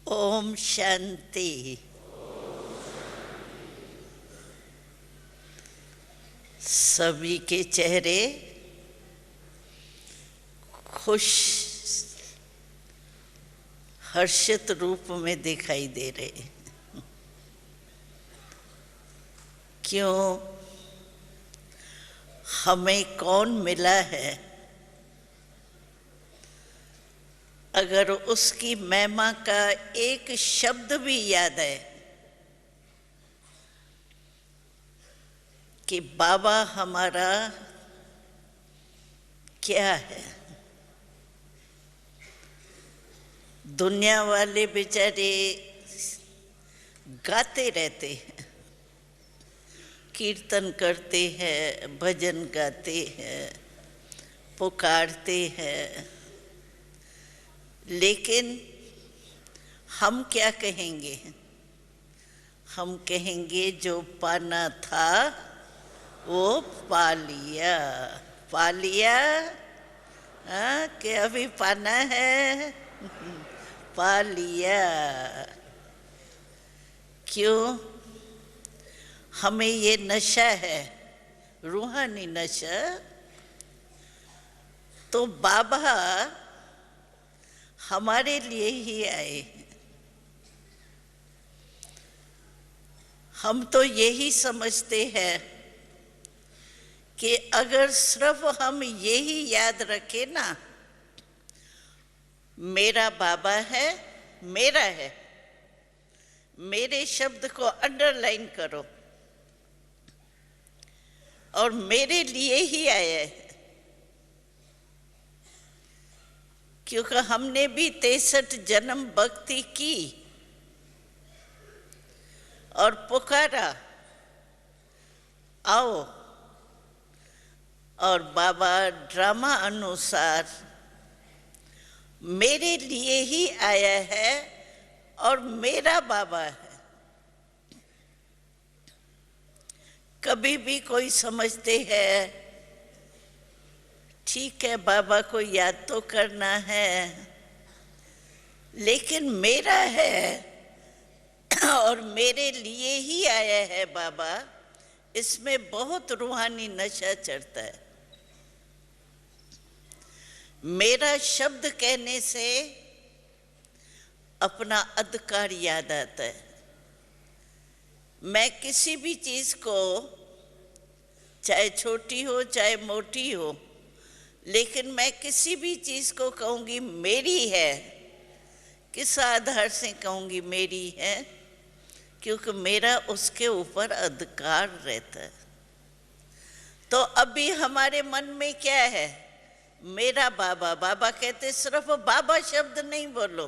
ओम शांति। सभी के चेहरे खुश हर्षित रूप में दिखाई दे रहे। क्यों? हमें कौन मिला है, अगर उसकी महिमा का एक शब्द भी याद है कि बाबा हमारा क्या है। दुनिया वाले बेचारे गाते रहते हैं, कीर्तन करते हैं, भजन गाते हैं, पुकारते हैं, लेकिन हम क्या कहेंगे? हम कहेंगे जो पाना था वो पा लिया। पा लिया? हाँ, कि अभी पाना है? पा लिया। क्यों? हमें ये नशा है, रूहानी नशा। तो बाबा हमारे लिए ही आए। हम तो यही समझते हैं कि अगर सिर्फ हम यही याद रखें ना, मेरा बाबा है, मेरा है, मेरे शब्द को अंडरलाइन करो और मेरे लिए ही आया है। क्योंकि हमने भी 63 जन्म भक्ति की और पुकारा, आओ, और बाबा ड्रामा अनुसार मेरे लिए ही आया है और मेरा बाबा है। कभी भी कोई समझते हैं ठीक है, बाबा को याद तो करना है, लेकिन मेरा है और मेरे लिए ही आया है बाबा, इसमें बहुत रूहानी नशा चढ़ता है। मेरा शब्द कहने से अपना अधिकार याद आता है। मैं किसी भी चीज़ को, चाहे छोटी हो चाहे मोटी हो, लेकिन मैं किसी भी चीज़ को कहूँगी मेरी है। किस आधार से कहूँगी मेरी है? क्योंकि मेरा उसके ऊपर अधिकार रहता है। तो अभी हमारे मन में क्या है? मेरा बाबा। बाबा कहते सिर्फ बाबा शब्द नहीं बोलो।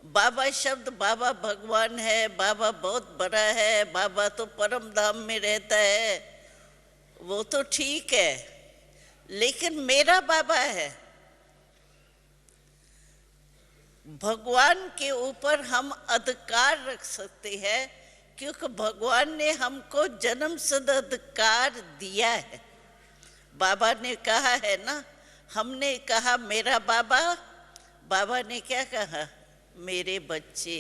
बाबा शब्द, बाबा भगवान है, बाबा बहुत बड़ा है, बाबा तो परम धाम में रहता है, वो तो ठीक है, लेकिन मेरा बाबा है। भगवान के ऊपर हम अधिकार रख सकते हैं क्योंकि भगवान ने हमको जन्म सिद्ध अधिकार दिया है। बाबा ने कहा है ना, हमने कहा मेरा बाबा, बाबा ने क्या कहा? मेरे बच्चे।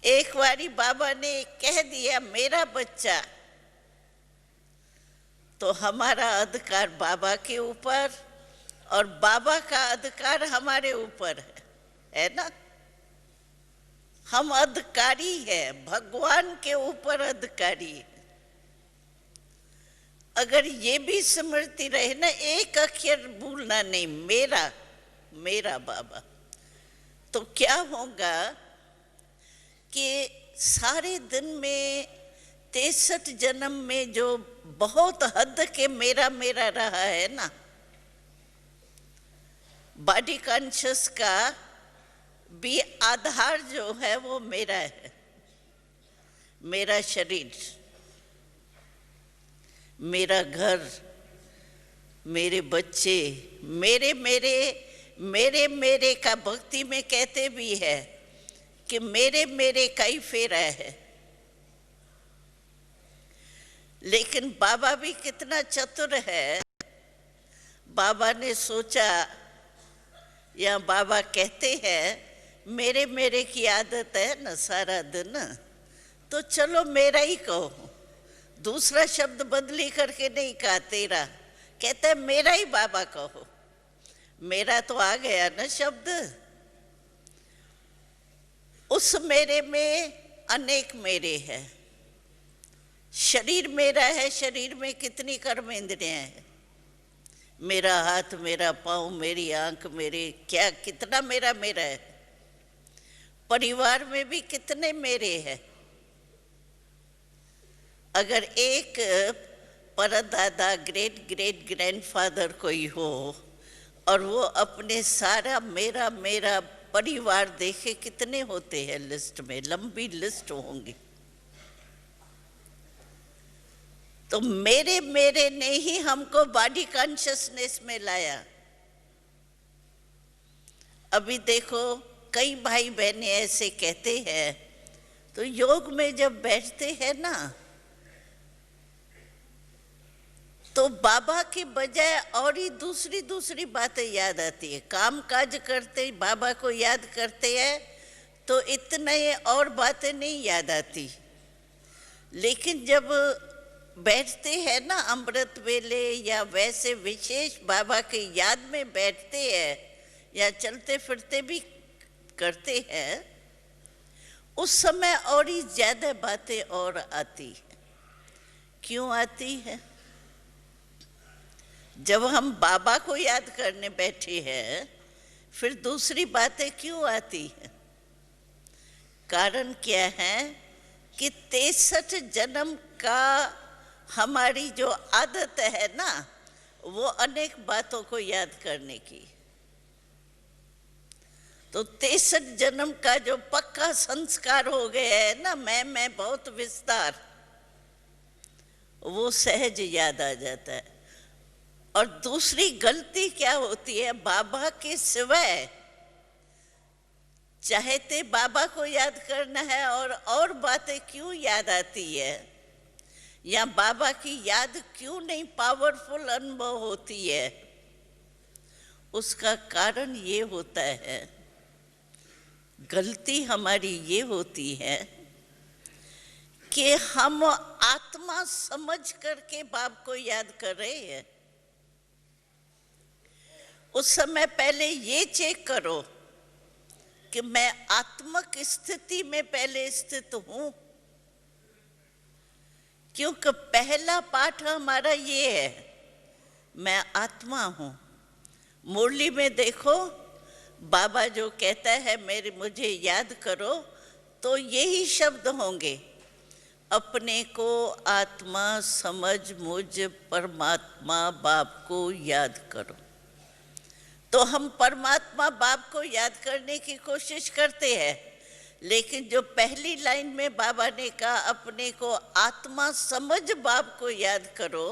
एक बारी बाबा ने कह दिया मेरा बच्चा, तो हमारा अधिकार बाबा के ऊपर और बाबा का अधिकार हमारे ऊपर है ना? हम अधिकारी हैं, भगवान के ऊपर अधिकारी है। अगर ये भी स्मृति रहे ना, एक अक्षर भूलना नहीं, मेरा, मेरा बाबा, तो क्या होगा कि सारे दिन में 63 जन्म में जो बहुत हद के मेरा मेरा रहा है ना, बॉडी कॉन्शियस का भी आधार जो है वो मेरा है। मेरा शरीर, मेरा घर, मेरे बच्चे, मेरे मेरे मेरे मेरे का भक्ति में कहते भी है कि मेरे मेरे का ही फेरा है। लेकिन बाबा भी कितना चतुर है, बाबा ने सोचा, या बाबा कहते हैं मेरे मेरे की आदत है ना सारा दिन, तो चलो मेरा ही कहो, दूसरा शब्द बदली करके नहीं कहा तेरा, कहता है मेरा ही बाबा कहो। मेरा तो आ गया ना शब्द। उस मेरे में अनेक मेरे है। शरीर मेरा है, शरीर में कितनी कर्म इंद्रियां हैं, मेरा हाथ, मेरा पाँव, मेरी आंख, मेरे क्या कितना मेरा मेरा है। परिवार में भी कितने मेरे हैं। अगर एक परदादा ग्रेट ग्रेट ग्रैंडफादर कोई हो और वो अपने सारा मेरा मेरा परिवार देखे, कितने होते हैं लिस्ट में, लंबी लिस्ट होंगी। तो मेरे मेरे ने ही हमको बॉडी कॉन्शियसनेस में लाया। अभी देखो कई भाई बहनें ऐसे कहते हैं, तो योग में जब बैठते हैं ना, तो बाबा की बजाय और ही दूसरी दूसरी बातें याद आती है। काम काज करते बाबा को याद करते हैं तो इतने और बातें नहीं याद आती, लेकिन जब बैठते हैं ना अमृत वेले या वैसे विशेष बाबा की याद में बैठते हैं या चलते फिरते भी करते हैं, उस समय और ही ज्यादा बातें और आती है। क्यों आती है? जब हम बाबा को याद करने बैठे हैं, फिर दूसरी बातें क्यों आती हैं? कारण क्या है कि 63 जन्म का हमारी जो आदत है ना, वो अनेक बातों को याद करने की। तो 63 जन्म का जो पक्का संस्कार हो गया है ना, मैं बहुत विस्तार, वो सहज याद आ जाता है। और दूसरी गलती क्या होती है, बाबा के सिवाय चाहते बाबा को याद करना है और बातें क्यों याद आती है, या बाबा की याद क्यों नहीं पावरफुल अनुभव होती है? उसका कारण ये होता है, गलती हमारी ये होती है कि हम आत्मा समझ करके बाप को याद कर रहे हैं। उस समय पहले ये चेक करो कि मैं आत्मक स्थिति में पहले स्थित हूं, क्योंकि पहला पाठ हमारा ये है, मैं आत्मा हूं। मुरली में देखो बाबा जो कहता है मुझे याद करो, तो यही शब्द होंगे, अपने को आत्मा समझ मुझ परमात्मा बाप को याद करो। तो हम परमात्मा बाप को याद करने की कोशिश करते हैं, लेकिन जो पहली लाइन में बाबा ने कहा अपने को आत्मा समझ बाप को याद करो,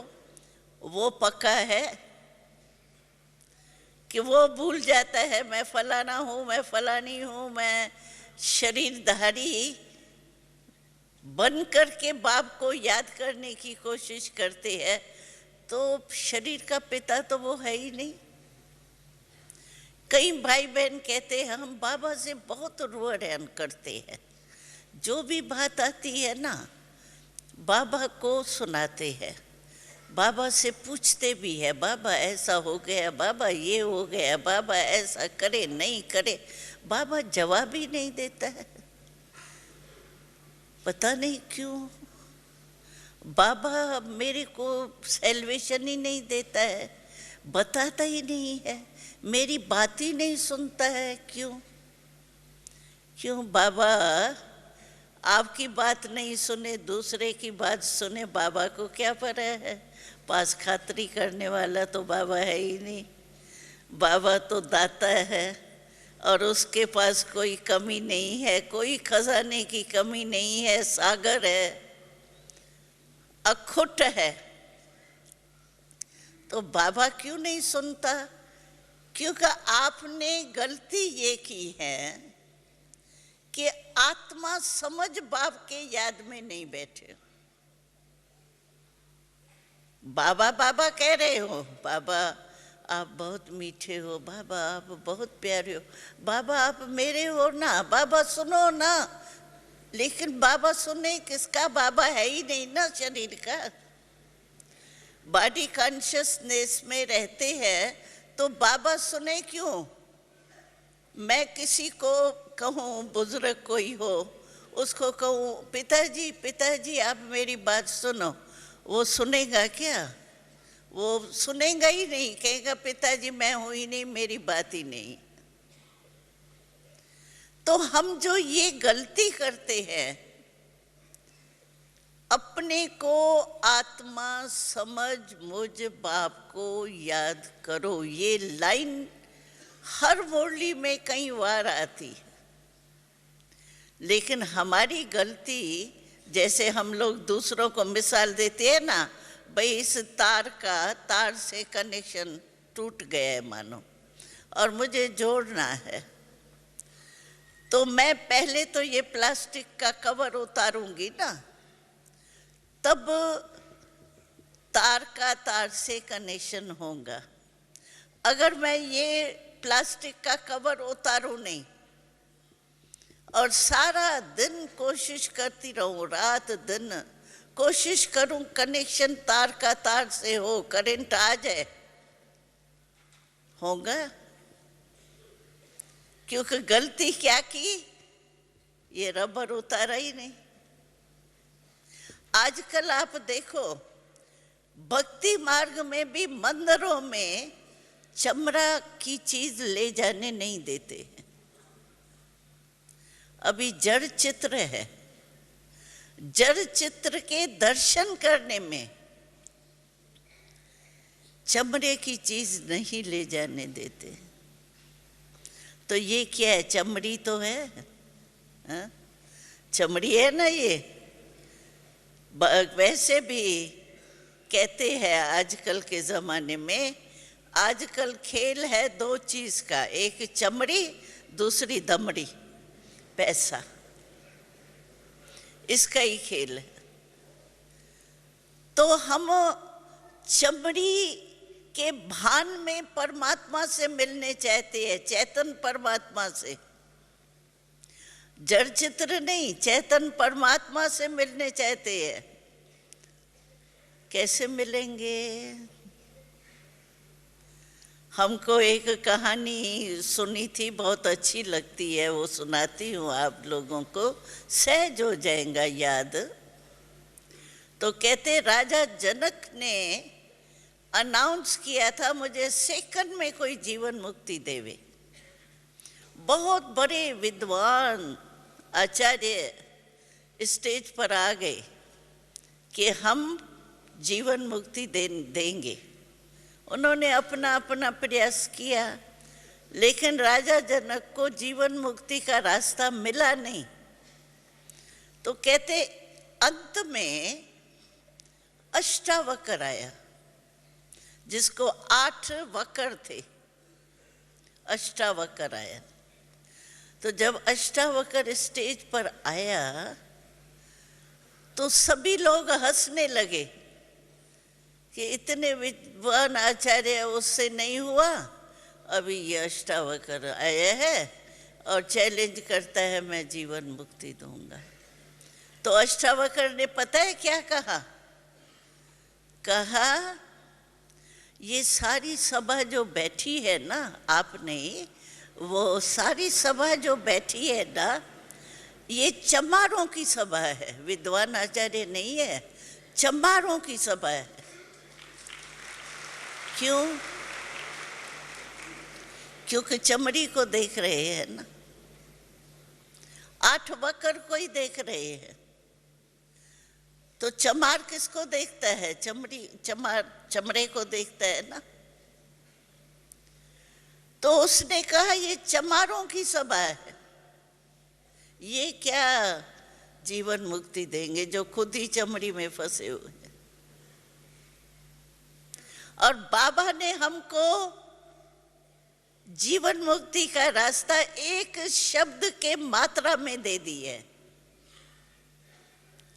वो पक्का है कि वो भूल जाता है मैं फलाना हूँ, मैं फलानी हूँ, मैं शरीरधारी बन करके बाप को याद करने की कोशिश करते हैं, तो शरीर का पिता तो वो है ही नहीं। कई भाई बहन कहते हैं हम बाबा से बहुत रुआन करते हैं, जो भी बात आती है ना बाबा को सुनाते हैं, बाबा से पूछते भी है, बाबा ऐसा हो गया, बाबा ये हो गया, बाबा ऐसा करे नहीं करे, बाबा जवाब ही नहीं देता है। पता नहीं क्यों बाबा मेरे को सैल्वेशन ही नहीं देता है, बताता ही नहीं है, मेरी बात ही नहीं सुनता है। क्यों बाबा आपकी बात नहीं सुने, दूसरे की बात सुने, बाबा को क्या पता है? पास खातरी करने वाला तो बाबा है ही नहीं। बाबा तो दाता है और उसके पास कोई कमी नहीं है, कोई खजाने की कमी नहीं है, सागर है, अखुट है। तो बाबा क्यों नहीं सुनता? क्योंकि आपने गलती ये की है कि आत्मा समझ बाप के याद में नहीं बैठे। बाबा बाबा कह रहे हो, बाबा आप बहुत मीठे हो बाबा, आप बहुत प्यारे हो बाबा, आप मेरे हो ना बाबा, सुनो ना। लेकिन बाबा सुने किसका? बाबा है ही नहीं ना शरीर का। बॉडी कॉन्शियसनेस में रहते हैं तो बाबा सुने क्यों? मैं किसी को कहूँ, बुजुर्ग कोई हो, उसको कहूँ पिताजी पिताजी आप मेरी बात सुनो, वो सुनेगा क्या? वो सुनेगा ही नहीं, कहेगा पिताजी मैं हूं ही नहीं, मेरी बात ही नहीं। तो हम जो ये गलती करते हैं, अपने को आत्मा समझ मुझ बाप को याद करो, ये लाइन हर मुरली में कई बार आती। लेकिन हमारी गलती, जैसे हम लोग दूसरों को मिसाल देते हैं ना, भाई इस तार से कनेक्शन टूट गया है मानो, और मुझे जोड़ना है, तो मैं पहले तो ये प्लास्टिक का कवर उतारूंगी ना, तब तार से कनेक्शन होगा। अगर मैं ये प्लास्टिक का कवर उतारूं नहीं और सारा दिन कोशिश करती रहूं, रात दिन कोशिश करूं कनेक्शन तार से हो, करंट आ जाए, होगा? क्योंकि गलती क्या की? ये रबर उतारा ही नहीं। आजकल आप देखो भक्ति मार्ग में भी मंदिरों में चमड़ा की चीज ले जाने नहीं देते हैं। अभी जड़ चित्र है, जड़ चित्र के दर्शन करने में चमड़े की चीज नहीं ले जाने देते। तो ये क्या है? चमड़ी तो है, हा? चमड़ी है ना ये। वैसे भी कहते हैं आजकल के ज़माने में, आजकल खेल है दो चीज़ का, एक चमड़ी, दूसरी दमड़ी, पैसा, इसका ही खेल है। तो हम चमड़ी के भान में परमात्मा से मिलने चाहते हैं, चैतन परमात्मा से, जड़ चित्र नहीं, चैतन परमात्मा से मिलने चाहते हैं। कैसे मिलेंगे? हमको एक कहानी सुनी थी, बहुत अच्छी लगती है, वो सुनाती हूँ आप लोगों को, सहज हो जाएगा याद। तो कहते राजा जनक ने अनाउंस किया था मुझे सेकंड में कोई जीवन मुक्ति देवे। बहुत बड़े विद्वान आचार्य स्टेज पर आ गए कि हम जीवन मुक्ति देंगे। उन्होंने अपना अपना प्रयास किया, लेकिन राजा जनक को जीवन मुक्ति का रास्ता मिला नहीं। तो कहते अंत में अष्टावक्र आया, जिसको 8 वक्र थे, अष्टावक्र आया। तो जब अष्टावक्र स्टेज पर आया तो सभी लोग हंसने लगे कि इतने विद्वान आचार्य उससे नहीं हुआ, अभी ये अष्टावक्र आया है और चैलेंज करता है मैं जीवन मुक्ति दूंगा। तो अष्टावक्र ने पता है क्या कहा? कहा ये सारी सभा जो बैठी है ना, आपने वो सारी सभा जो बैठी है ना, ये चमारों की सभा है, विद्वान आचार्य नहीं है, चमारों की सभा है। क्यों? क्योंकि चमड़ी को देख रहे हैं ना, 8 वक्र को ही देख रहे हैं। तो चमार किसको देखता है? चमड़े को देखता है ना। तो उसने कहा ये चमारों की सभा है, ये क्या जीवन मुक्ति देंगे जो खुद ही चमड़ी में फंसे हुए हैं। और बाबा ने हमको जीवन मुक्ति का रास्ता एक शब्द के मात्रा में दे दी है।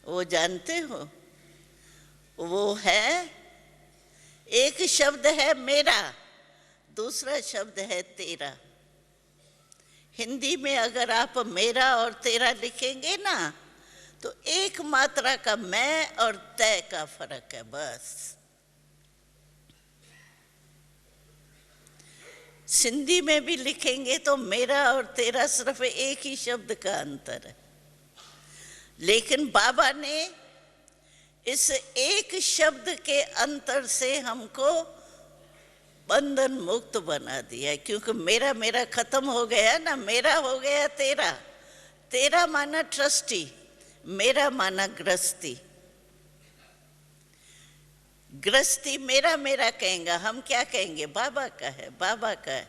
वो जानते हो? वो है, एक शब्द है मेरा, दूसरा शब्द है तेरा। हिंदी में अगर आप मेरा और तेरा लिखेंगे ना, तो एक मात्रा का मैं और तय का फर्क है बस। सिंधी में भी लिखेंगे तो मेरा और तेरा सिर्फ एक ही शब्द का अंतर है, लेकिन बाबा ने इस एक शब्द के अंतर से हमको बंधन मुक्त बना दिया है। क्योंकि मेरा मेरा खत्म हो गया ना, मेरा हो गया तेरा। तेरा माना ट्रस्टी, मेरा माना गृहस्थी। गृहस्थी मेरा मेरा कहेंगे, हम क्या कहेंगे? बाबा का है, बाबा का है।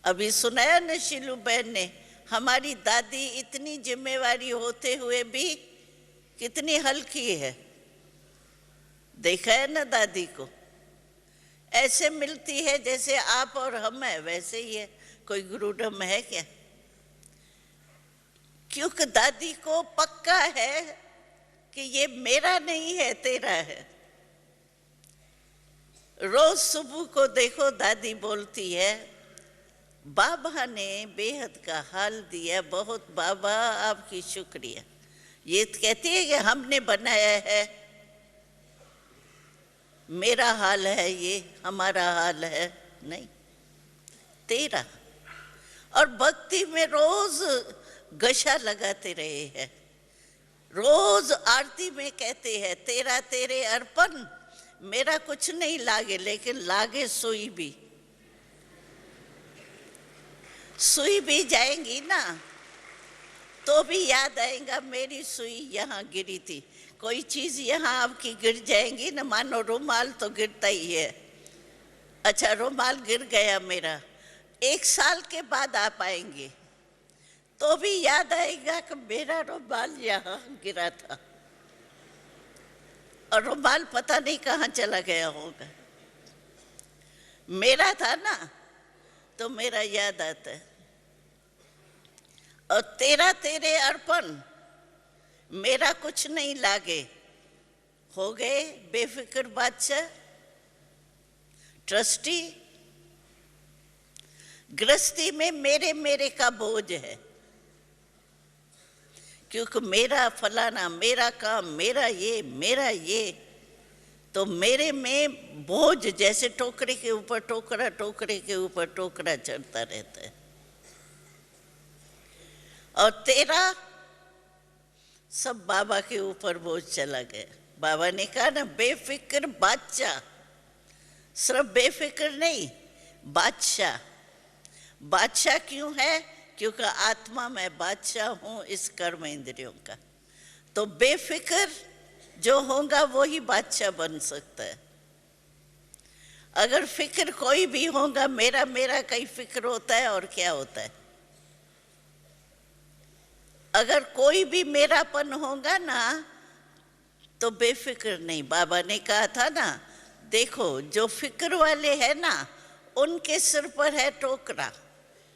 अभी सुनाया न शीलू बहन ने, हमारी दादी इतनी जिम्मेवारी होते हुए भी कितनी हल्की है। देखा है ना दादी को, ऐसे मिलती है जैसे आप और हम है, वैसे ही है। कोई गुरुडम है क्या? क्योंकि दादी को पक्का है कि ये मेरा नहीं है, तेरा है। रोज सुबह को देखो दादी बोलती है, बाबा ने बेहद का हाल दिया, बहुत बाबा आपकी शुक्रिया। ये कहती है कि हमने बनाया है, मेरा हाल है ये, हमारा हाल है नहीं, तेरा। और भक्ति में रोज गशा लगाते रहे हैं, रोज आरती में कहते हैं, तेरा तेरे अर्पण, मेरा कुछ नहीं लागे, लेकिन लागे सुई भी। सुई भी जाएंगी ना तो भी याद आएगा मेरी सुई यहाँ गिरी थी। कोई चीज यहाँ आपकी गिर जाएगी ना, मानो रुमाल तो गिरता ही है। अच्छा रुमाल गिर गया मेरा, 1 साल के बाद आप आएंगे तो भी याद आएगा कि मेरा रुमाल यहाँ गिरा था, और रुमाल पता नहीं कहाँ चला गया होगा। मेरा था ना तो मेरा याद आता है। और तेरा तेरे अर्पण, मेरा कुछ नहीं लागे, हो गए बेफिक्र बादशाह, ट्रस्टी। गृहस्थी में मेरे मेरे का बोझ है, क्योंकि मेरा फलाना, मेरा काम, मेरा ये, तो मेरे में बोझ जैसे टोकरे के ऊपर टोकरा, टोकरे के ऊपर टोकरा चढ़ता रहता है। और तेरा सब बाबा के ऊपर बोझ चला गया। बाबा ने कहा ना, बेफिक्र बादशाह, सिर्फ बेफिक्र नहीं, बादशाह। बादशाह क्यों है? क्योंकि आत्मा में बादशाह हूं इस कर्म इंद्रियों का। तो बेफिक्र जो होगा वो ही बादशाह बन सकता है। अगर फिक्र कोई भी होगा, मेरा मेरा कई फिक्र होता है, और क्या होता है? अगर कोई भी मेरापन होगा ना तो बेफिक्र नहीं। बाबा ने कहा था ना, देखो जो फिक्र वाले हैं ना, उनके सिर पर है टोकरा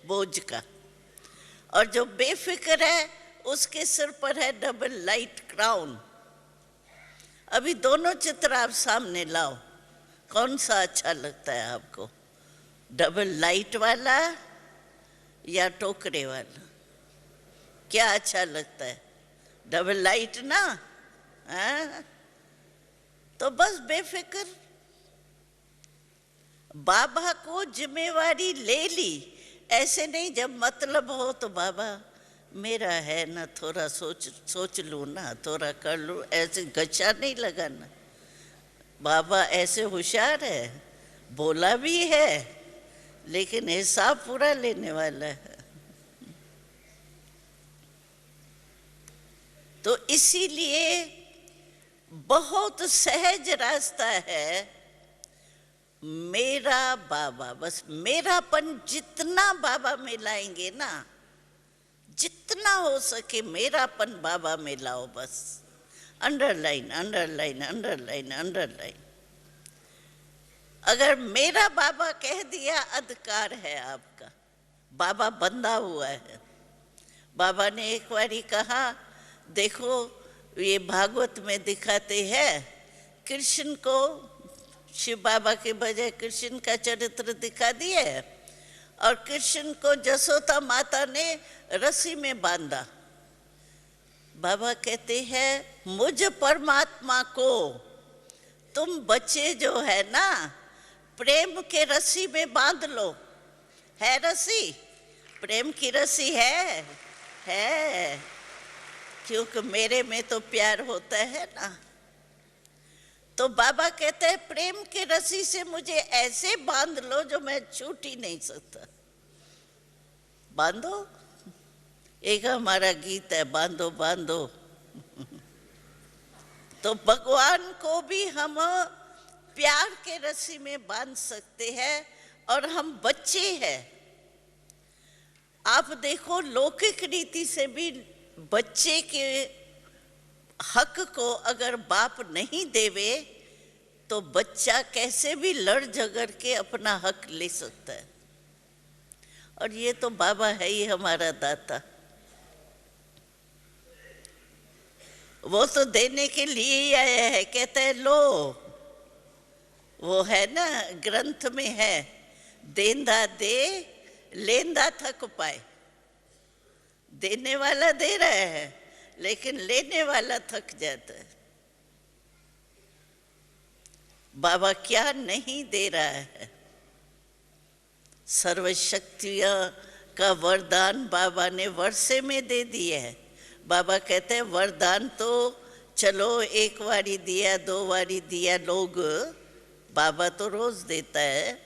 बोझ का, और जो बेफिक्र है उसके सिर पर है डबल लाइट क्राउन। अभी दोनों चित्र आप सामने लाओ, कौन सा अच्छा लगता है आपको? डबल लाइट वाला या टोकरे वाला? क्या अच्छा लगता है? डबल लाइट ना, हाँ? तो बस बेफिक्र। बाबा को जिम्मेवारी ले ली, ऐसे नहीं जब मतलब हो तो बाबा मेरा है ना, थोड़ा सोच लूँ ना, थोड़ा कर लूँ, ऐसे गच्छा नहीं लगाना। बाबा ऐसे होशियार है, बोला भी है लेकिन हिसाब पूरा लेने वाला है। तो इसीलिए बहुत सहज रास्ता है मेरा बाबा। बस मेरापन जितना बाबा में लाएंगे ना, जितना हो सके मेरापन बाबा में लाओ। बस अंडरलाइन अंडरलाइन अंडरलाइन अंडरलाइन। अगर मेरा बाबा कह दिया, अधिकार है आपका। बाबा बंधा हुआ है। बाबा ने एक बारी कहा, देखो ये भागवत में दिखाते हैं, कृष्ण को शिव बाबा के बजाय कृष्ण का चरित्र दिखा दिया है। और कृष्ण को जसोदा माता ने रस्सी में बांधा। बाबा कहते हैं मुझ परमात्मा को तुम बच्चे जो है ना, प्रेम के रस्सी में बांध लो। है रस्सी, प्रेम की रस्सी है, क्योंकि मेरे में तो प्यार होता है ना। तो बाबा कहते हैं प्रेम के रस्सी से मुझे ऐसे बांध लो जो मैं छूट ही नहीं सकता। बांधो, एक हमारा गीत है, बांधो बांधो। तो भगवान को भी हम प्यार के रस्सी में बांध सकते हैं, और हम बच्चे हैं। आप देखो लौकिक रीति से भी बच्चे के हक को अगर बाप नहीं देवे तो बच्चा कैसे भी लड़ झगड़ के अपना हक ले सकता है। और ये तो बाबा है ही हमारा दाता, वो तो देने के लिए ही आया है। कहते हैं लो, वो है ना ग्रंथ में है, देंदा दे लेंदा थक पाए। देने वाला दे रहा है लेकिन लेने वाला थक जाता है। बाबा क्या नहीं दे रहा है। सर्वशक्तियां का वरदान बाबा ने वर्षे में दे दिया है। बाबा कहते हैं वरदान तो चलो एक बारी दिया, दो बारी दिया, लोग बाबा तो रोज देता है,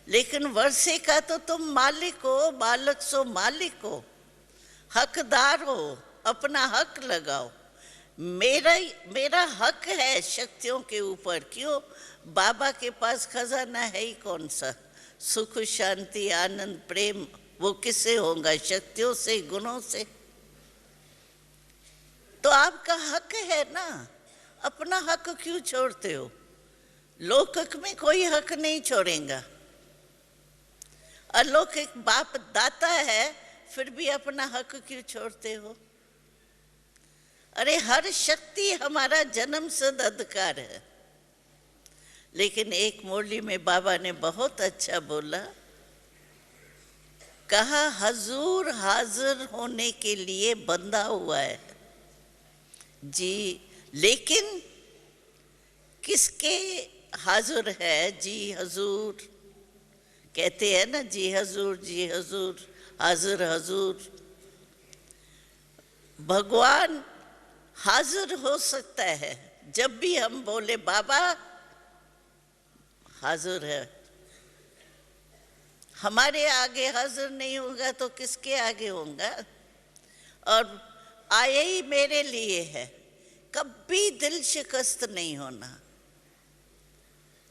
लेकिन वर्षे का तो तुम मालिक हो, बालक सो मालिक हो, हकदार हो, अपना हक लगाओ। मेरा हक है शक्तियों के ऊपर। क्यों? बाबा के पास खजाना है ही कौन सा? सुख शांति आनंद प्रेम, वो किससे होगा? शक्तियों से, गुणों से। तो आपका हक है ना, अपना हक क्यों छोड़ते हो? लौकिक में कोई हक नहीं छोड़ेगा। अलौकिक बाप दाता है, फिर भी अपना हक क्यों छोड़ते हो? अरे हर शक्ति हमारा जन्म सिद्ध अधिकार है। लेकिन एक मुरली में बाबा ने बहुत अच्छा बोला, कहा हजूर हाजिर होने के लिए बंधा हुआ है जी, लेकिन किसके हाजिर है? जी हजूर कहते हैं ना, जी हजूर, जी हजूर, हाजिर हजूर। भगवान हाजिर हो सकता है जब भी हम बोले बाबा हाजिर है। हमारे आगे हाजिर नहीं होगा तो किसके आगे होगा? और आए ही मेरे लिए है, कभी दिल शिकस्त नहीं होना।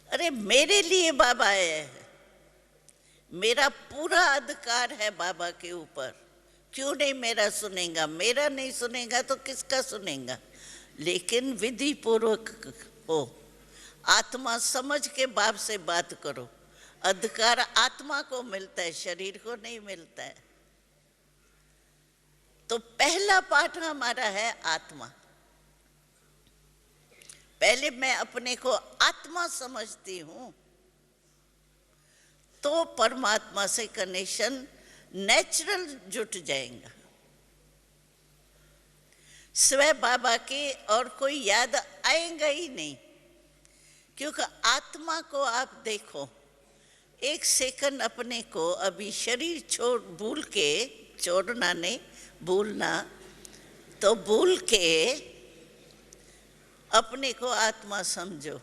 अरे मेरे लिए बाबा आए हैं, मेरा पूरा अधिकार है बाबा के ऊपर। क्यों नहीं मेरा सुनेगा? मेरा नहीं सुनेगा तो किसका सुनेगा? लेकिन विधि पूर्वक हो, आत्मा समझ के बाप से बात करो। अधिकार आत्मा को मिलता है, शरीर को नहीं मिलता है। तो पहला पाठ हमारा है आत्मा। पहले मैं अपने को आत्मा समझती हूं तो परमात्मा से कनेक्शन नेचुरल जुट जाएगा। स्वयं बाबा के और कोई याद आएगा ही नहीं, क्योंकि आत्मा को आप देखो, एक सेकंड अपने को अभी शरीर छोड़, भूल के, छोड़ना नहीं, भूलना, तो भूल के अपने को आत्मा समझो।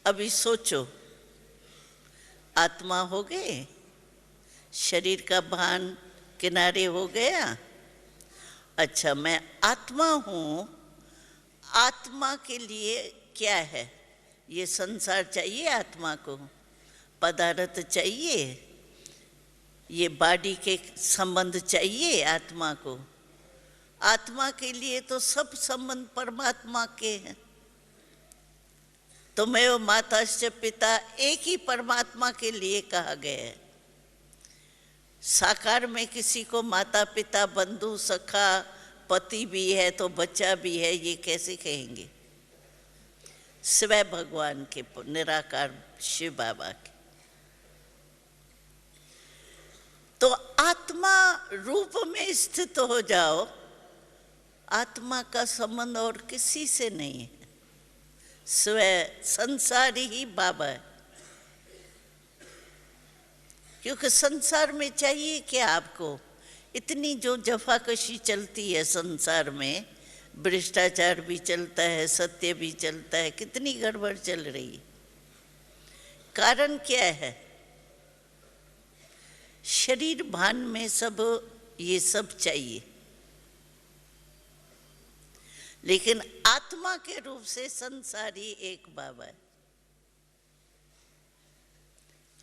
अभी सोचो, आत्मा हो गए, शरीर का भान किनारे हो गया। अच्छा, मैं आत्मा हूँ। आत्मा के लिए क्या है? ये संसार चाहिए आत्मा को, पदार्थ चाहिए, ये बॉडी के संबंध चाहिए आत्मा को। आत्मा के लिए तो सब संबंध परमात्मा के हैं। तो मैं वो माताश्च पिता एक ही परमात्मा के लिए कहा गया है। साकार में किसी को माता पिता बंधु सखा पति भी है तो बच्चा भी है, ये कैसे कहेंगे? सिवाय भगवान के, निराकार शिव बाबा के। तो आत्मा रूप में स्थित हो जाओ, आत्मा का संबंध और किसी से नहीं है, स्वयं संसारी ही बाबा है। क्योंकि संसार में चाहिए क्या आपको, इतनी जो जफाकशी चलती है संसार में, भ्रष्टाचार भी चलता है, सत्य भी चलता है, कितनी गड़बड़ चल रही है। कारण क्या है? शरीर भान में सब ये सब चाहिए, लेकिन आत्मा के रूप से संसारी एक बाबा है,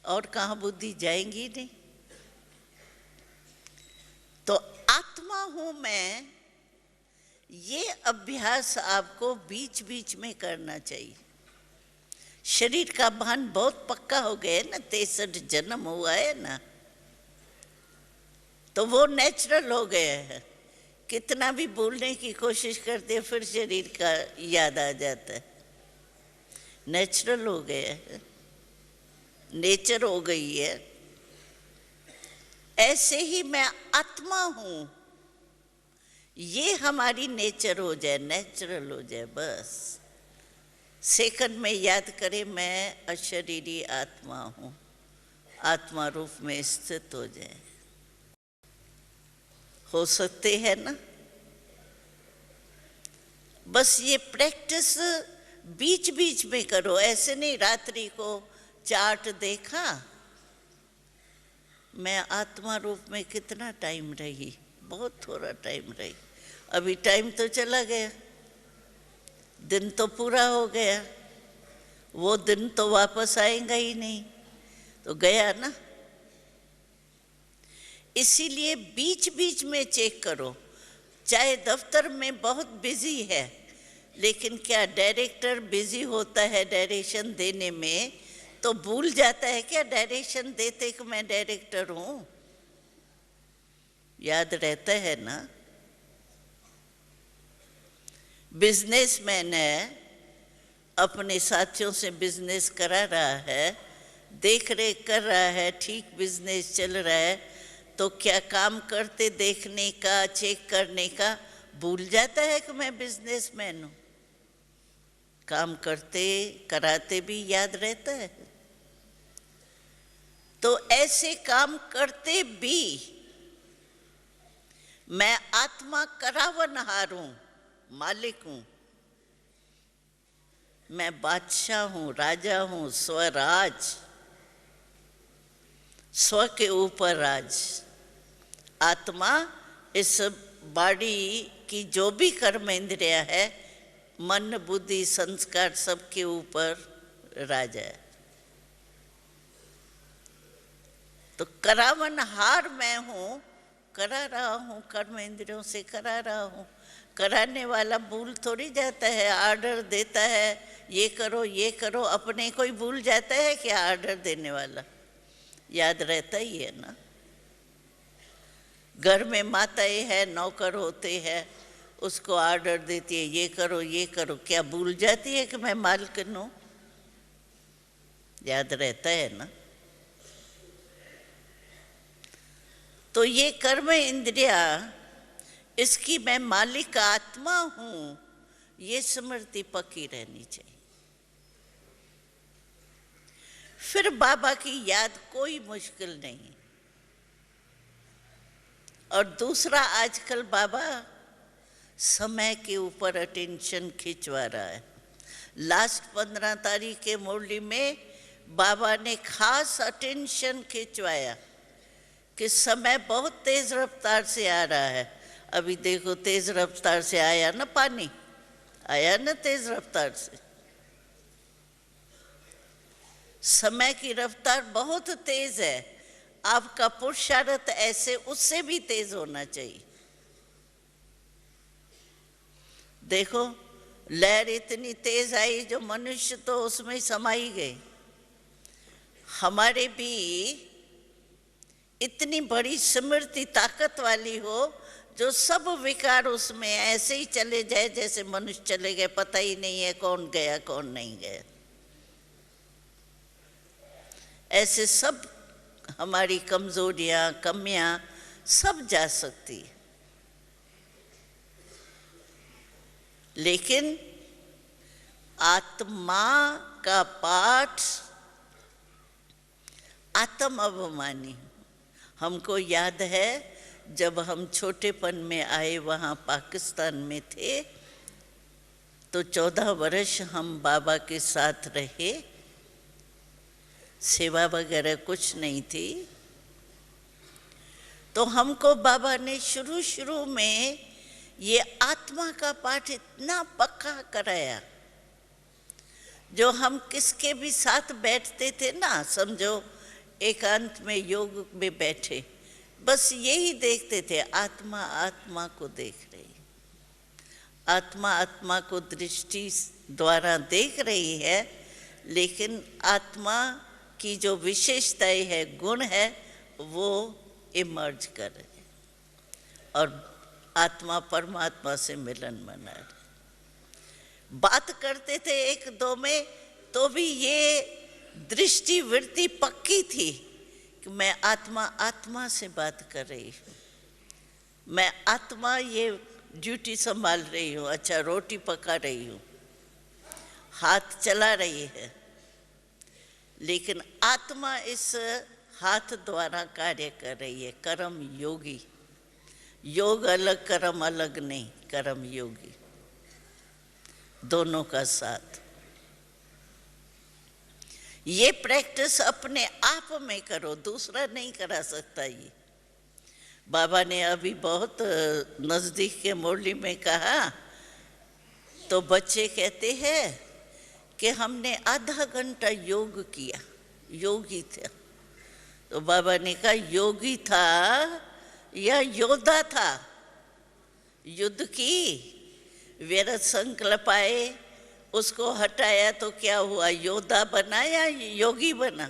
और कहाँ बुद्धि जाएंगी नहीं। तो आत्मा हूं मैं, ये अभ्यास आपको बीच बीच में करना चाहिए। शरीर का भान बहुत पक्का हो गया है ना, 63 जन्म हुआ है ना, तो वो नेचुरल हो गया है। कितना भी भूलने की कोशिश करते फिर शरीर का याद आ जाता है, नेचुरल हो गया है, नेचर हो गई है। ऐसे ही मैं आत्मा हूं, ये हमारी नेचर हो जाए, नेचुरल हो जाए, बस सेकंड में याद करें मैं अशरीरी आत्मा हूं, आत्मा रूप में स्थित हो जाए। हो सकते हैं ना? बस ये प्रैक्टिस बीच बीच में करो, ऐसे नहीं रात्रि को चार्ट देखा, मैं आत्मा रूप में कितना टाइम रही, बहुत थोड़ा टाइम रही, अभी टाइम तो चला गया, दिन तो पूरा हो गया, वो दिन तो वापस आएगा ही नहीं, तो गया ना। इसीलिए बीच बीच में चेक करो, चाहे दफ्तर में बहुत बिजी है, लेकिन क्या डायरेक्टर बिजी होता है डायरेक्शन देने में, तो भूल जाता है क्या डायरेक्शन देते कि मैं डायरेक्टर हूं? याद रहता है ना? बिजनेसमैन है, अपने साथियों से बिजनेस करा रहा है, देख रेख कर रहा है, ठीक बिजनेस चल रहा है, तो क्या काम करते देखने का, चेक करने का भूल जाता है कि मैं बिजनेसमैन हूं? काम करते कराते भी याद रहता है। तो ऐसे काम करते भी मैं आत्मा करावनहार हूं, मालिक हूं, मैं बादशाह हूं, राजा हूं, स्वराज, स्व के ऊपर राज। आत्मा इस बॉडी की जो भी कर्म इंद्रिया है, मन बुद्धि संस्कार सबके ऊपर राजा है। तो करावनहार मैं हूं, करा रहा हूं, कर्म इंद्रियों से करा रहा हूं। कराने वाला भूल थोड़ी जाता है, आर्डर देता है ये करो ये करो, अपने को ही भूल जाता है क्या आर्डर देने वाला? याद रहता ही है ना। घर में माताएं हैं, नौकर होते हैं, उसको आर्डर देती है ये करो ये करो, क्या भूल जाती है कि मैं मालकिन हूं? याद रहता है ना। तो ये कर्म इंद्रिया, इसकी मैं मालिक आत्मा हूं, ये स्मृति पक्की रहनी चाहिए। फिर बाबा की याद कोई मुश्किल नहीं। और दूसरा, आजकल बाबा समय के ऊपर अटेंशन खिंचवा रहा है। लास्ट 15 तारीख के मुरली में बाबा ने खास अटेंशन खिंचवाया कि समय बहुत तेज रफ्तार से आ रहा है। अभी देखो तेज रफ्तार से आया ना, पानी आया ना तेज रफ्तार से। समय की रफ्तार बहुत तेज है, आपका पुरुषार्थ ऐसे उससे भी तेज होना चाहिए। देखो लहर इतनी तेज आई जो मनुष्य तो उसमें समाई गए। हमारे भी इतनी बड़ी स्मृति ताकत वाली हो जो सब विकार उसमें ऐसे ही चले जाए जैसे मनुष्य चले गए, पता ही नहीं है कौन गया कौन नहीं गया। ऐसे सब हमारी कमजोरियां, कमियां सब जा सकती है। लेकिन आत्मा का पाठ आत्म अभिमानी। हमको याद है जब हम छोटेपन में आए, वहाँ पाकिस्तान में थे, तो 14 वर्ष हम बाबा के साथ रहे। सेवा वगैरह कुछ नहीं थी। तो हमको बाबा ने शुरू शुरू में ये आत्मा का पाठ इतना पक्का कराया, जो हम किसके भी साथ बैठते थे ना, समझो एकांत में योग में बैठे, बस यही देखते थे, आत्मा आत्मा को देख रही, आत्मा आत्मा को दृष्टि द्वारा देख रही है। लेकिन आत्मा की जो विशेषताएं है, गुण है, वो इमर्ज कर रहे और आत्मा परमात्मा से मिलन मना रहे। बात करते थे एक दो में, तो भी ये दृष्टि वृत्ति पक्की थी कि मैं आत्मा आत्मा से बात कर रही हूँ, मैं आत्मा ये ड्यूटी संभाल रही हूँ, अच्छा रोटी पका रही हूँ, हाथ चला रही है, लेकिन आत्मा इस हाथ द्वारा कार्य कर रही है। कर्म योगी, योग अलग कर्म अलग नहीं, कर्म योगी, दोनों का साथ। ये प्रैक्टिस अपने आप में करो, दूसरा नहीं करा सकता। ये बाबा ने अभी बहुत नजदीक के मुरली में कहा, तो बच्चे कहते हैं कि हमने आधा घंटा योग किया, योगी था। तो बाबा ने कहा योगी था या योद्धा था? युद्ध की, व्यर्थ संकल्प आए, उसको हटाया तो क्या हुआ, योद्धा बना या योगी बना?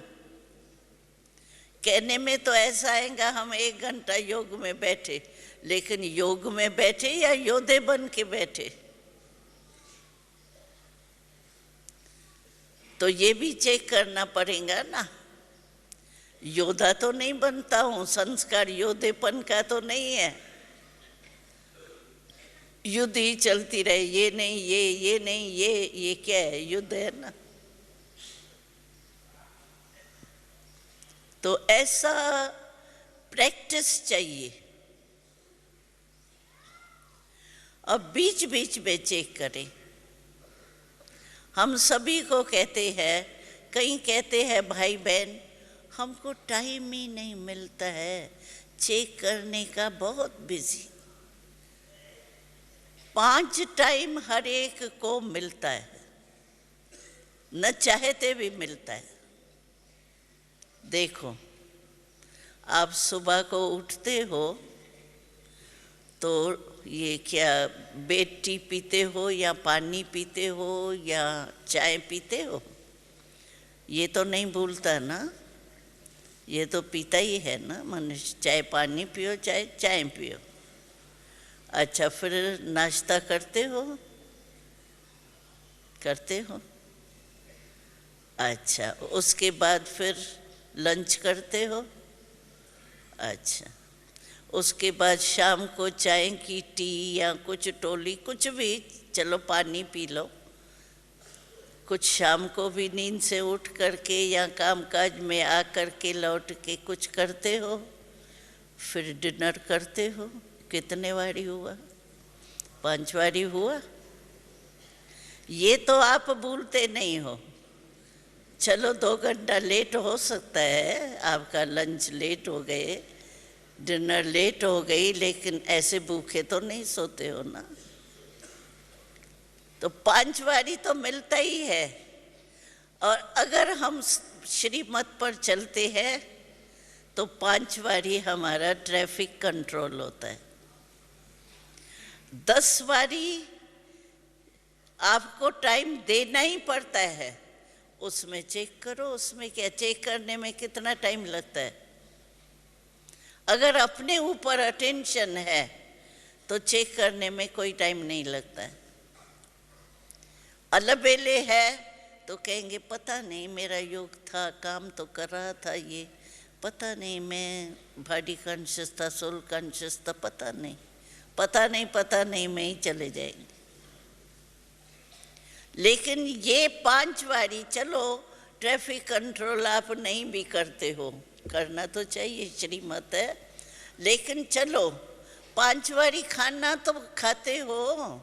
कहने में तो ऐसा आएगा हम 1 घंटा योग में बैठे, लेकिन योग में बैठे या योद्धे बन के बैठे? तो ये भी चेक करना पड़ेगा ना। योद्धा तो नहीं बनता हूं, संस्कार योद्धेपन का तो नहीं है। युद्ध ही चलती रहे, ये नहीं ये नहीं ये क्या है? युद्ध है ना। तो ऐसा प्रैक्टिस चाहिए। अब बीच बीच में चेक करें। हम सभी को कहते हैं, कई कहते हैं भाई बहन हमको टाइम ही नहीं मिलता है चेक करने का, बहुत बिजी। 5 टाइम हर एक को मिलता है, न चाहते भी मिलता है। देखो, आप सुबह को उठते हो तो ये क्या बेड टी पीते हो या पानी पीते हो या चाय पीते हो? ये तो नहीं भूलता ना, ये तो पीता ही है ना मनुष्य, चाहे पानी पियो चाहे चाय पियो। अच्छा, फिर नाश्ता करते हो? करते हो। अच्छा, उसके बाद फिर लंच करते हो? अच्छा, उसके बाद शाम को चाय की टी या कुछ टोली, कुछ भी, चलो पानी पी लो। कुछ शाम को भी नींद से उठ करके या कामकाज में आ करके लौट के कुछ करते हो, फिर डिनर करते हो। कितने बारी हुआ? 5 बारी हुआ। ये तो आप भूलते नहीं हो। चलो 2 घंटा लेट हो सकता है, आपका लंच लेट हो गए, डिनर लेट हो गई, लेकिन ऐसे भूखे तो नहीं सोते हो ना। तो 5 बारी तो मिलता ही है। और अगर हम श्रीमत पर चलते हैं तो 5 बारी हमारा ट्रैफिक कंट्रोल होता है। 10 बारी आपको टाइम देना ही पड़ता है। उसमें चेक करो, उसमें क्या, चेक करने में कितना टाइम लगता है? अगर अपने ऊपर अटेंशन है तो चेक करने में कोई टाइम नहीं लगता है। अलबेले है तो कहेंगे पता नहीं मेरा योग था, काम तो कर रहा था, ये पता नहीं मैं बॉडी कॉन्शियस था, सोल कॉन्शियस था, पता नहीं में ही चले जाएंगे। लेकिन ये 5 बारी, चलो ट्रैफिक कंट्रोल आप नहीं भी करते हो, करना तो चाहिए, श्रीमत है, लेकिन चलो 5 बारी खाना तो खाते हो,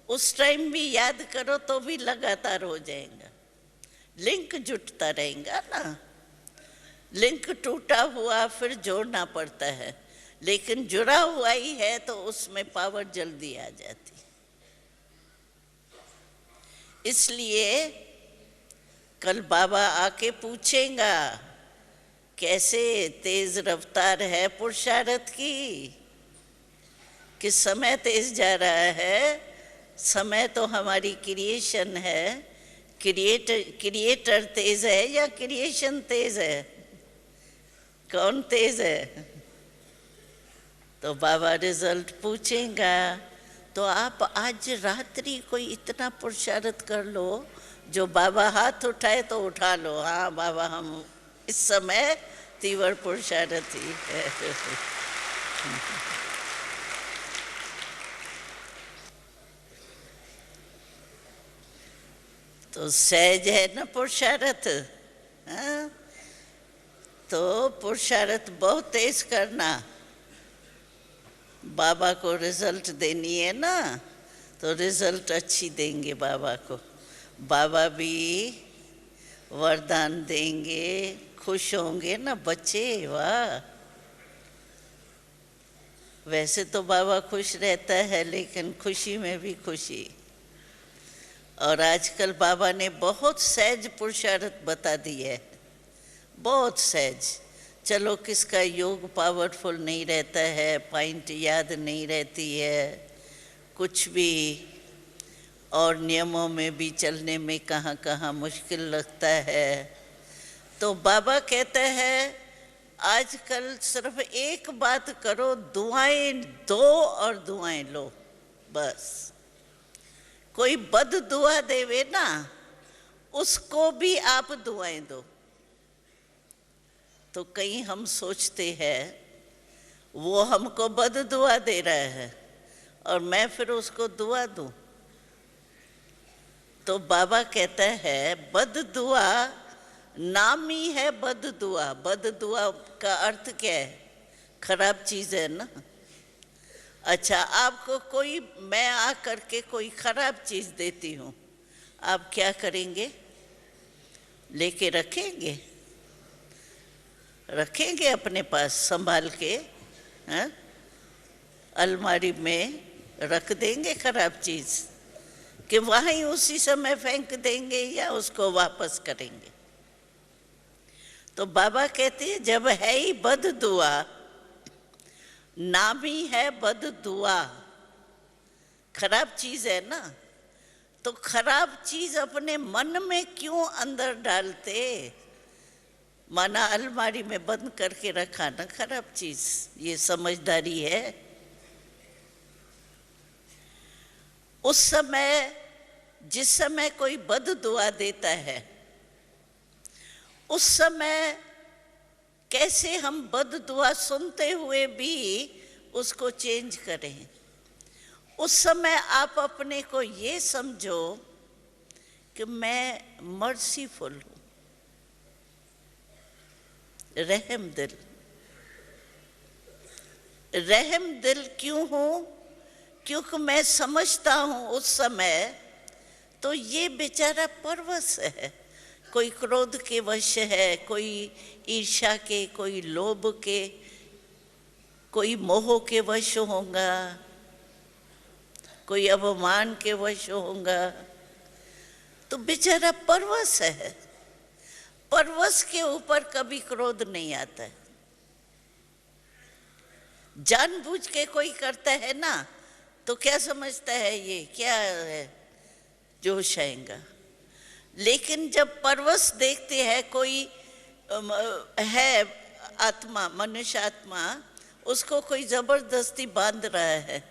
उस टाइम भी याद करो तो भी लगातार हो जाएगा, लिंक जुटता रहेगा ना। लिंक टूटा हुआ फिर जोड़ना पड़ता है, लेकिन जुड़ा हुआ ही है तो उसमें पावर जल्दी आ जाती। इसलिए कल बाबा आके पूछेगा कैसे तेज रफ्तार है पुरुषार्थ की, किस समय तेज जा रहा है। समय तो हमारी क्रिएशन है, क्रिएटर तेज है या क्रिएशन तेज है, कौन तेज है? तो बाबा रिजल्ट पूछेगा। तो आप आज रात्रि कोई इतना पुरुषार्थ कर लो, जो बाबा हाथ उठाए तो उठा लो, हाँ बाबा हम इस समय तीव्र पुरुषार्थ ही है। तो सहज है ना पुरुषार्थ, हाँ? तो पुरुषार्थ बहुत तेज करना, बाबा को रिजल्ट देनी है ना, तो रिजल्ट अच्छी देंगे बाबा को, बाबा भी वरदान देंगे, खुश होंगे ना बच्चे, वाह। वैसे तो बाबा खुश रहता है, लेकिन खुशी में भी खुशी। और आजकल बाबा ने बहुत सहज पुरुषार्थ बता दी है, बहुत सहज। चलो किसका योग पावरफुल नहीं रहता है, पॉइंट याद नहीं रहती है, कुछ भी, और नियमों में भी चलने में कहाँ कहाँ मुश्किल लगता है, तो बाबा कहता है आजकल सिर्फ एक बात करो, दुआएं दो और दुआएं लो, बस। कोई बद दुआ देवे ना, उसको भी आप दुआएं दो। तो कहीं हम सोचते हैं वो हमको बद दुआ दे रहा है और मैं फिर उसको दुआ दूं। तो बाबा कहता है बद दुआ नाम ही है, बद दुआ। बद दुआ का अर्थ क्या है? खराब चीज है ना। अच्छा, आपको कोई, मैं आ करके कोई खराब चीज देती हूँ, आप क्या करेंगे? लेके रखेंगे? रखेंगे अपने पास संभाल के, हाँ? अलमारी में रख देंगे खराब चीज, कि वहीं उसी समय फेंक देंगे या उसको वापस करेंगे? तो बाबा कहते हैं जब है ही बद दुआ, नाम ही है बद दुआ, खराब चीज है ना, तो खराब चीज अपने मन में क्यों अंदर डालते? माना अलमारी में बंद करके रखा ना खराब चीज, ये समझदारी है। उस समय, जिस समय कोई बद दुआ देता है, उस समय कैसे हम बद दुआ सुनते हुए भी उसको चेंज करें? उस समय आप अपने को ये समझो कि मैं मर्सीफुल हूँ, रहम दिल। रहम दिल क्यों हूँ? क्योंकि मैं समझता हूँ उस समय तो ये बेचारा परवश है, कोई क्रोध के वश है, कोई ईर्ष्या के, कोई लोभ के, कोई मोह के वश होगा, कोई अवमान के वश होगा, तो बेचारा परवश है। परवश के ऊपर कभी क्रोध नहीं आता है। जानबूझ के कोई करता है ना, तो क्या समझता है ये क्या है, जोश आएगा। लेकिन जब परवश देखते हैं, कोई है आत्मा, मनुष्य आत्मा, उसको कोई जबरदस्ती बांध रहा है,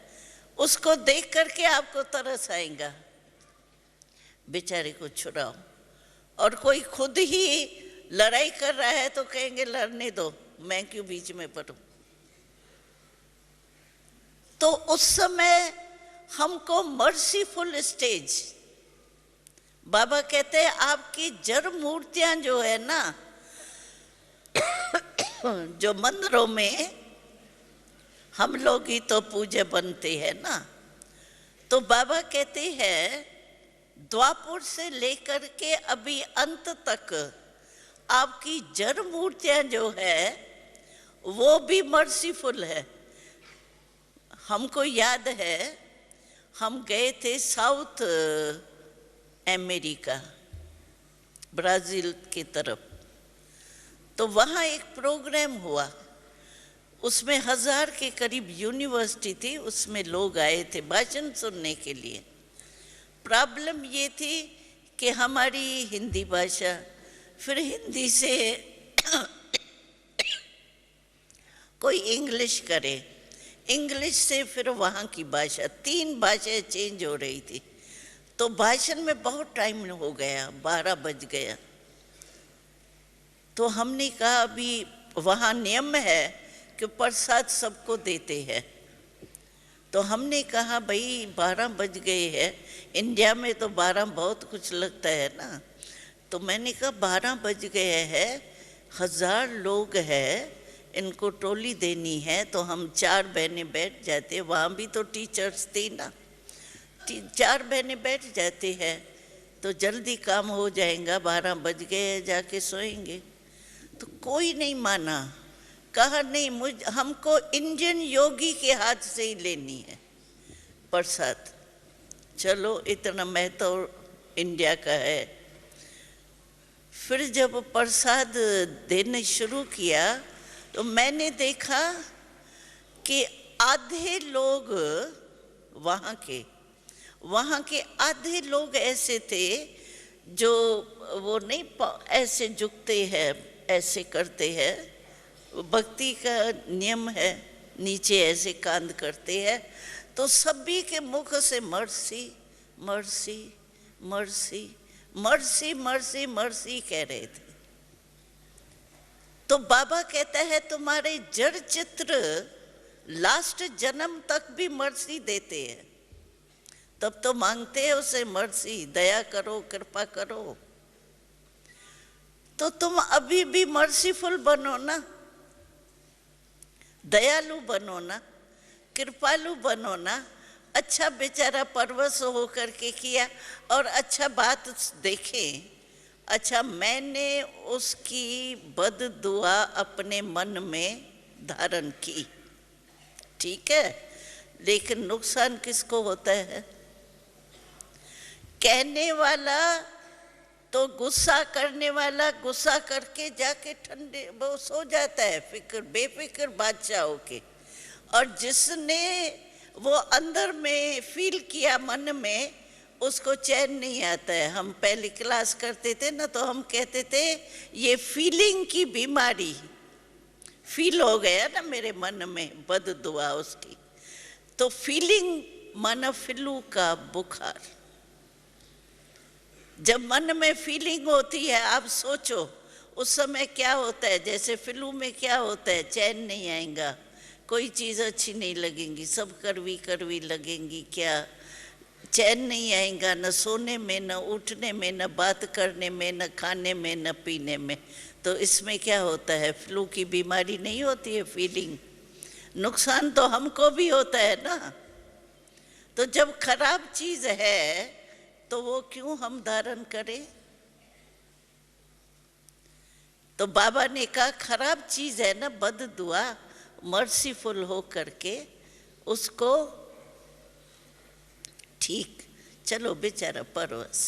उसको देख करके आपको तरस आएगा, बेचारे को छुड़ाओ। और कोई खुद ही लड़ाई कर रहा है तो कहेंगे लड़ने दो, मैं क्यों बीच में पड़ूं। तो उस समय हमको मर्सीफुल स्टेज, बाबा कहते हैं आपकी जड़ मूर्तियां जो है ना, जो मंदिरों में हम लोग ही तो पूजे बनते हैं ना, तो बाबा कहते हैं द्वापर से लेकर के अभी अंत तक आपकी जड़ मूर्तियां जो है वो भी मर्सीफुल है। हमको याद है हम गए थे साउथ अमेरिका, ब्राज़ील की तरफ, तो वहाँ एक प्रोग्राम हुआ, उसमें 1000 के करीब यूनिवर्सिटी थी, उसमें लोग आए थे भाषण सुनने के लिए। प्रॉब्लम ये थी कि हमारी हिंदी भाषा, फिर हिंदी से कोई इंग्लिश करे, इंग्लिश से फिर वहाँ की भाषा, 3 भाषाएं चेंज हो रही थी। तो भाषण में बहुत टाइम हो गया, 12 बज गया। तो हमने कहा अभी वहाँ नियम है कि प्रसाद सबको देते हैं, तो हमने कहा भाई 12 बज गए हैं, इंडिया में तो 12 बहुत कुछ लगता है ना। तो मैंने कहा 12 बज गए हैं, 1000 लोग हैं, इनको टोली देनी है, तो हम 4 बहनें बैठ जाते, वहाँ भी तो टीचर्स थी ना, 4 बहनें बैठ जाते हैं तो जल्दी काम हो जाएगा, 12 बज गए जाके सोएंगे। तो कोई नहीं माना, कहा नहीं हमको इंडियन योगी के हाथ से ही लेनी है प्रसाद। चलो इतना महत्व इंडिया का है। फिर जब प्रसाद देने शुरू किया तो मैंने देखा कि आधे लोग वहाँ के आधे लोग ऐसे थे जो वो नहीं ऐसे झुकते हैं, ऐसे करते हैं, भक्ति का नियम है, नीचे ऐसे कांध करते हैं। तो सभी के मुख से mercy mercy mercy mercy mercy mercy कह रहे थे। तो बाबा कहता है तुम्हारे जड़ चित्र लास्ट जन्म तक भी मर्सी देते हैं, तब तो मांगते हैं उसे मर्सी, दया करो, कृपा करो। तो तुम अभी भी मर्सीफुल बनो ना, दयालु बनो ना, कृपालु बनो ना। अच्छा बेचारा परवश होकर के किया और अच्छा बात देखें, अच्छा मैंने उसकी बद दुआ अपने मन में धारण की, ठीक है, लेकिन नुकसान किसको होता है? कहने वाला तो गुस्सा करने वाला गुस्सा करके जाके ठंडे वो सो जाता है, फिक्र बेफिक्र बादशाह होके, और जिसने वो अंदर में फील किया मन में, उसको चैन नहीं आता है। हम पहली क्लास करते थे ना, तो हम कहते थे ये फीलिंग की बीमारी, फील हो गया ना मेरे मन में बद दुआ उसकी, तो फीलिंग माना फ्लू का बुखार। जब मन में फीलिंग होती है, आप सोचो उस समय क्या होता है, जैसे फ्लू में क्या होता है, चैन नहीं आएगा, कोई चीज़ अच्छी नहीं लगेगी, सब कड़वी कड़वी लगेंगी, क्या चैन नहीं आएगा, न सोने में, न उठने में, न बात करने में, न खाने में, न पीने में। तो इसमें क्या होता है, फ्लू की बीमारी नहीं होती है फीलिंग। नुकसान तो हमको भी होता है ना। तो जब खराब चीज़ है तो वो क्यों हम धारण करें? तो बाबा ने कहा खराब चीज़ है ना, बद दुआ, मर्सीफुल हो करके उसको ठीक, चलो बेचारा परवश।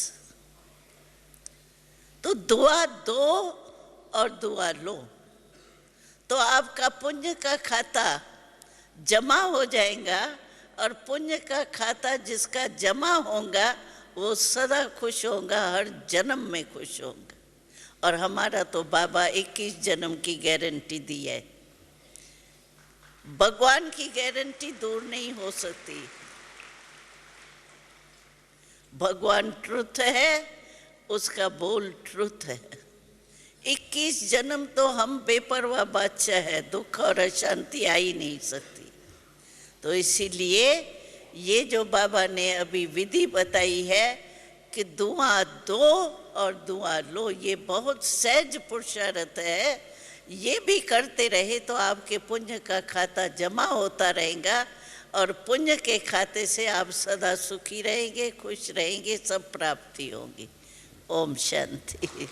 तो दुआ दो और दुआ लो, तो आपका पुण्य का खाता जमा हो जाएगा, और पुण्य का खाता जिसका जमा होगा वो सदा खुश होगा, हर जन्म में खुश होगा। और हमारा तो बाबा 21 जन्म की गारंटी दी है। भगवान की गारंटी दूर नहीं हो सकती, भगवान ट्रुथ है, उसका बोल ट्रुथ है। 21 जन्म तो हम बेपरवाह बादशाह है, दुख और अशांति आ ही नहीं सकती। तो इसीलिए ये जो बाबा ने अभी विधि बताई है कि दुआ दो और दुआ लो, ये बहुत सहज पुरुषार्थ है। ये भी करते रहे तो आपके पुण्य का खाता जमा होता रहेगा और पुण्य के खाते से आप सदा सुखी रहेंगे, खुश रहेंगे, सब प्राप्ति होंगी। ओम शांति।